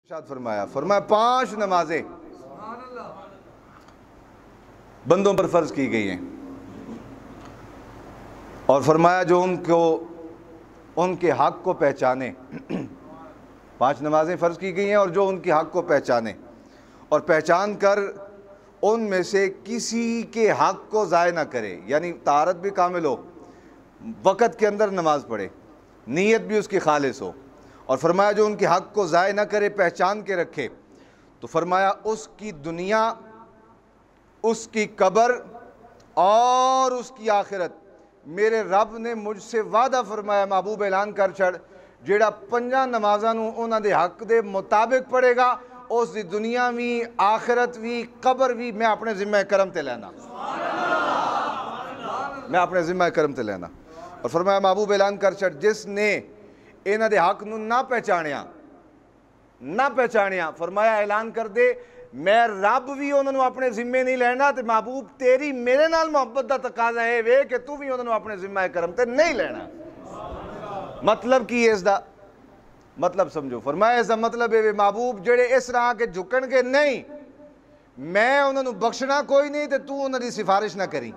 فرمایا 5 نمازیں بندوں پر فرض کی گئی ہیں، اور فرمایا جو ان کے حق کو پہچانے 5 نمازیں فرض کی گئی ہیں اور جو ان کے حق کو پہچانے اور پہچان کر ان میں سے کسی کے حق کو ضائع نہ کرے، یعنی طہارت بھی کامل ہو، وقت کے اندر نماز پڑھے، نیت بھی اس کی خالص ہو، اور فرمایا جو ان کے حق کو ضائع نہ کرے، پہچان کے رکھے، تو فرمایا اس کی دنیا، اس کی قبر اور اس کی آخرت میرے رب نے مجھ سے وعدہ فرمایا، محبوب اعلان کر چھڑ جیڑا 5 نمازاں نوں انہاں دے حق دے مطابق پڑھے گا، اس دی دنیا بھی آخرت بھی قبر بھی میں اپنے ذمہ کرم تے لینا، میں اپنے ذمہ کرم تے لینا۔ اور فرمایا محبوب اعلان کر چھڑ جس نے انہاں دے حق نوں نہ پہچانیا، فرمایا اعلان کر دے میں رب بھی انہوں نے اپنے ذمے نہیں لینا، تے محبوب تیری میرے نال محبت دا تقاضا ہے وے کہ تو بھی انہوں نے اپنے ذمہ کرم تے نہیں لینا۔ مطلب کی اس دا مطلب سمجھو، فرمایا اس دا مطلب ہے محبوب جڑے اس طرح کے جھکن کے نہیں، میں انہوں نے بخشنا کوئی نہیں تے تو انہوں نے سفارش نہ کری۔